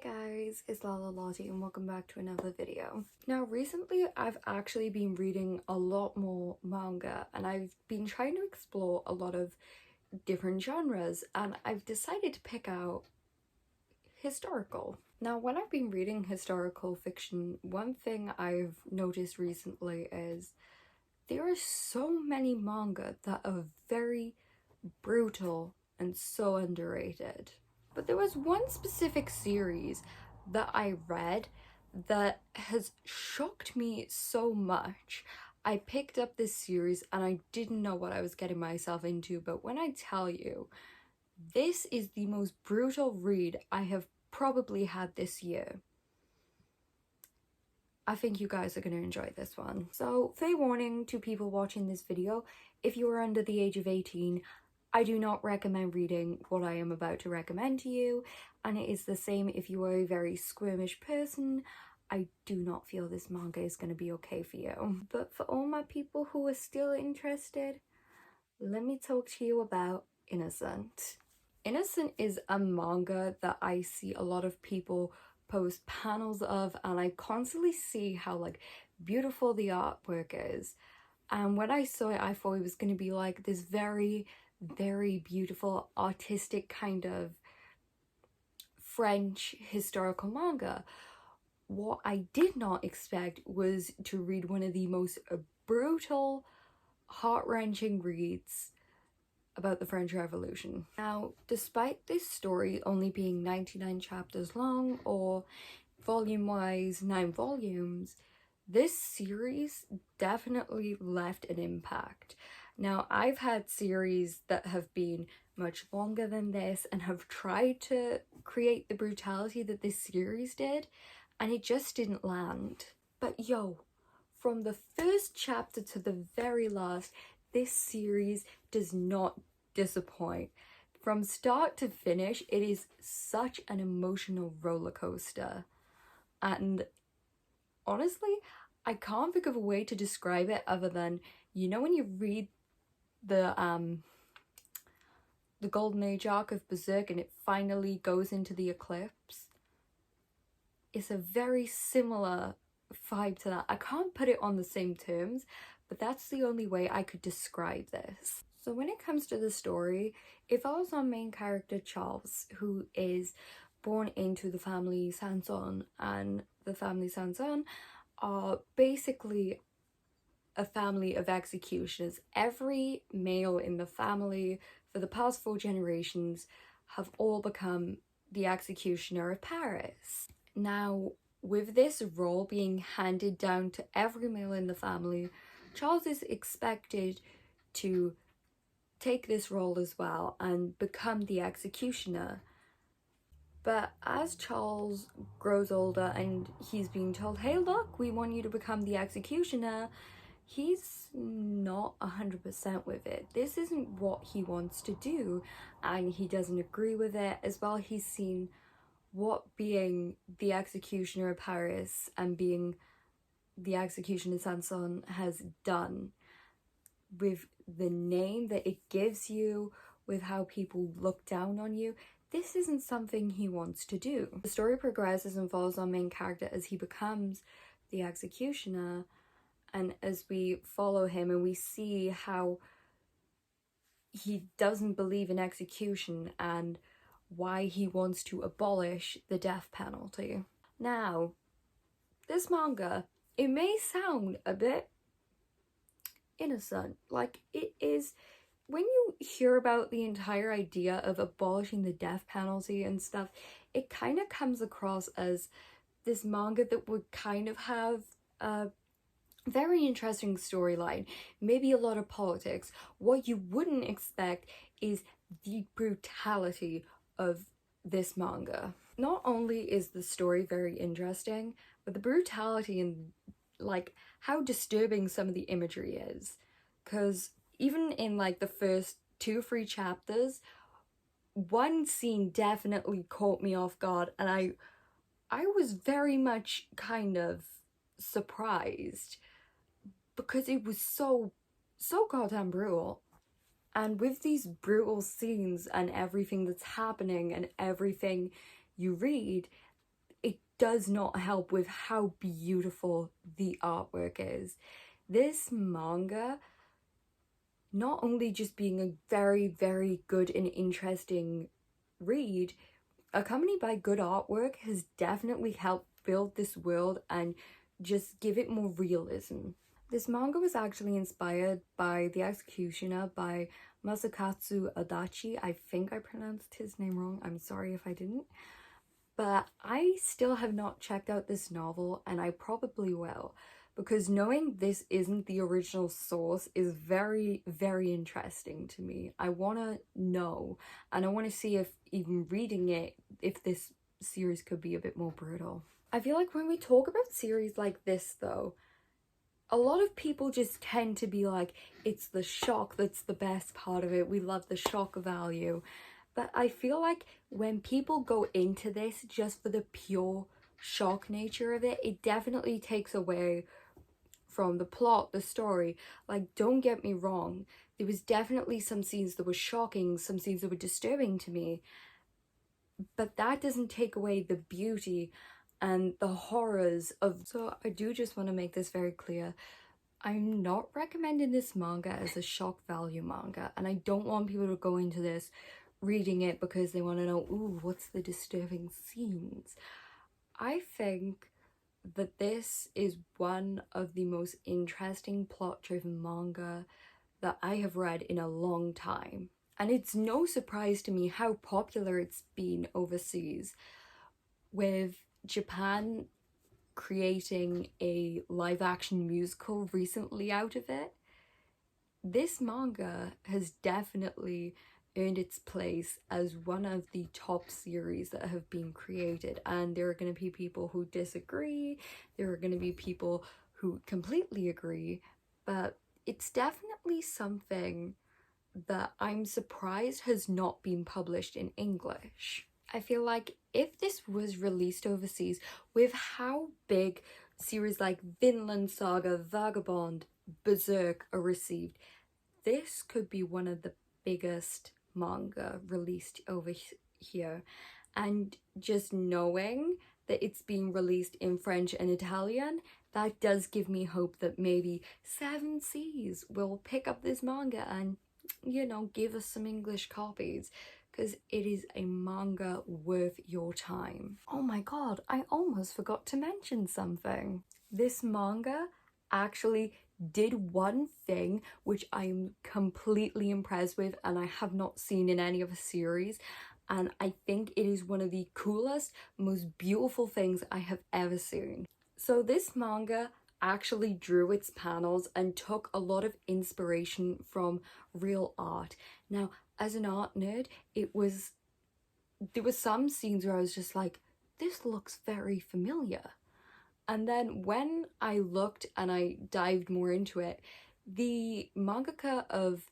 Guys, it's Lala Lottie and welcome back to another video. Now recently I've actually been reading a lot more manga and I've been trying to explore a lot of different genres and I've decided to pick out historical. Now when I've been reading historical fiction, one thing I've noticed recently is there are so many manga that are very brutal and so underrated. But there was one specific series that I read that has shocked me so much. I picked up this series and I didn't know what I was getting myself into, but when I tell you, this is the most brutal read I have probably had this year. I think you guys are going to enjoy this one. So, fair warning to people watching this video, if you are under the age of 18, I do not recommend reading what I am about to recommend to you, and it is the same if you are a very squirmish person. I do not feel this manga is going to be okay for you. But for all my people who are still interested, let me talk to you about Innocent. Innocent is a manga that I see a lot of people post panels of, and I constantly see how beautiful the artwork is. And when I saw it, I thought it was going to be like this very beautiful artistic kind of French historical manga. What I did not expect was to read one of the most brutal, heart-wrenching reads about the French Revolution. Now, despite this story only being 99 chapters long, or volume-wise 9 volumes, this series definitely left an impact. Now, I've had series that have been much longer than this and have tried to create the brutality that this series did, and it just didn't land. But yo, from the first chapter to the very last, this series does not disappoint. From start to finish, it is such an emotional roller coaster. And honestly, I can't think of a way to describe it other than, you know, when you read the Golden Age arc of Berserk and it finally goes into the eclipse? It's a very similar vibe to that. I can't put it on the same terms, but that's the only way I could describe this. So when it comes to the story, it follows our main character Charles, who is born into the family Sanson, and the family Sanson are basically a family of executioners. Every male in the family for the past 4 generations have all become the executioner of Paris. Now, with this role being handed down to every male in the family, Charles is expected to take this role as well and become the executioner. But as Charles grows older and he's being told, hey look, we want you to become the executioner, he's not 100% with it. This isn't what he wants to do, and he doesn't agree with it. As well, he's seen what being the executioner of Paris and being the executioner of Sanson has done with the name that it gives you, with how people look down on you. This isn't something he wants to do. The story progresses and follows our main character as he becomes the executioner, and as we follow him and we see how he doesn't believe in execution and why he wants to abolish the death penalty. Now, this manga, it may sound a bit innocent, like it is. When you hear about the entire idea of abolishing the death penalty and stuff, it kind of comes across as this manga that would kind of have a very interesting storyline, maybe a lot of politics. What you wouldn't expect is the brutality of this manga. Not only is the story very interesting, but the brutality and how disturbing some of the imagery is. Because even in the first 2-3 chapters, one scene definitely caught me off guard, and I was very much kind of surprised because it was so goddamn brutal. And with these brutal scenes and everything that's happening and everything you read, does not help with how beautiful the artwork is. This manga, not only just being a very, very good and interesting read, accompanied by good artwork, has definitely helped build this world and just give it more realism. This manga was actually inspired by The Executioner by Masakatsu Adachi. I think I pronounced his name wrong. I'm sorry if I didn't. But I still have not checked out this novel, and I probably will, because knowing this isn't the original source is very, very interesting to me. I want to know, and I want to see if even reading it, if this series could be a bit more brutal. I feel like when we talk about series like this though, a lot of people just tend to be like, it's the shock that's the best part of it. We love the shock value. But I feel like when people go into this just for the pure shock nature of it, it definitely takes away from the plot, the story. Like, don't get me wrong, there was definitely some scenes that were shocking, some scenes that were disturbing to me, but that doesn't take away the beauty and the horrors of. So I do just want to make this very clear. I'm not recommending this manga as a shock value manga, and I don't want people to go into this reading it because they want to know, ooh, what's the disturbing scenes. I think that this is one of the most interesting plot-driven manga that I have read in a long time. And it's no surprise to me how popular it's been overseas, with Japan creating a live-action musical recently out of it. This manga has definitely earned its place as one of the top series that have been created, and there are going to be people who disagree, there are going to be people who completely agree, but it's definitely something that I'm surprised has not been published in English. I feel like if this was released overseas, with how big series like Vinland Saga, Vagabond, Berserk are received, this could be one of the biggest manga released over here. And just knowing that it's being released in French and Italian, that does give me hope that maybe Seven Seas will pick up this manga and, you know, give us some English copies, because it is a manga worth your time. Oh my god, I almost forgot to mention something. This manga actually did one thing which I'm completely impressed with and I have not seen in any other series, and I think it is one of the coolest, most beautiful things I have ever seen. So this manga actually drew its panels and took a lot of inspiration from real art. Now, as an art nerd, there were some scenes where I was just like, this looks very familiar. And then when I looked and I dived more into it, the mangaka of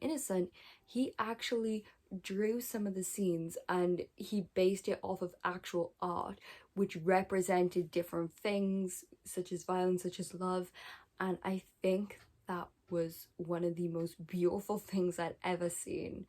Innocent, he actually drew some of the scenes and he based it off of actual art, which represented different things, such as violence, such as love. And I think that was one of the most beautiful things I'd ever seen,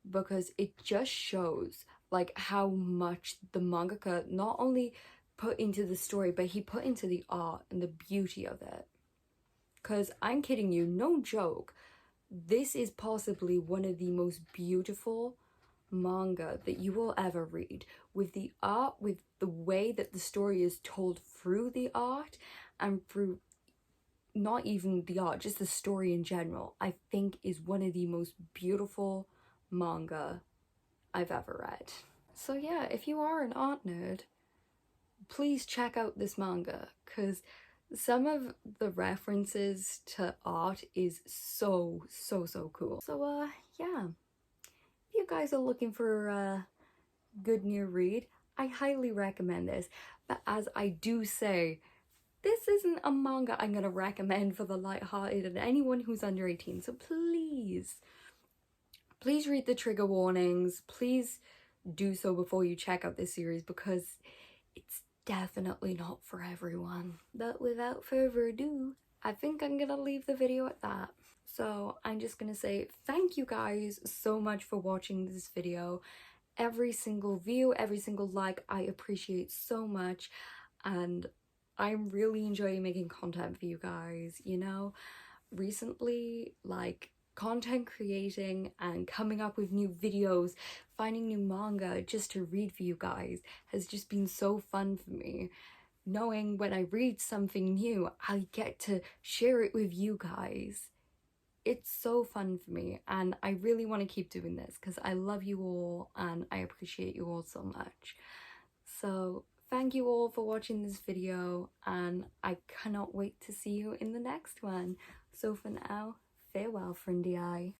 because it just shows like how much the mangaka not only put into the story, but he put into the art and the beauty of it. Because I'm kidding you, no joke, this is possibly one of the most beautiful manga that you will ever read, with the art, with the way that the story is told through the art and through not even the art, just the story in general. I think is one of the most beautiful manga I've ever read. So yeah, if you are an art nerd, please check out this manga, because some of the references to art is so cool. So yeah, if you guys are looking for a good new read, I highly recommend this. But as I do say, this isn't a manga I'm gonna recommend for the light-hearted and anyone who's under 18, so please read the trigger warnings. Please do so before you check out this series, because it's definitely not for everyone. But without further ado, I think I'm gonna leave the video at that. So I'm just gonna say thank you guys so much for watching this video, every single view, every single like, I appreciate so much, and I'm really enjoying making content for you guys, you know? Recently, like, content creating and coming up with new videos, finding new manga just to read for you guys has just been so fun for me. Knowing when I read something new, I get to share it with you guys. It's so fun for me, and I really want to keep doing this because I love you all and I appreciate you all so much. So thank you all for watching this video, and I cannot wait to see you in the next one. So for now, farewell, friendy eye.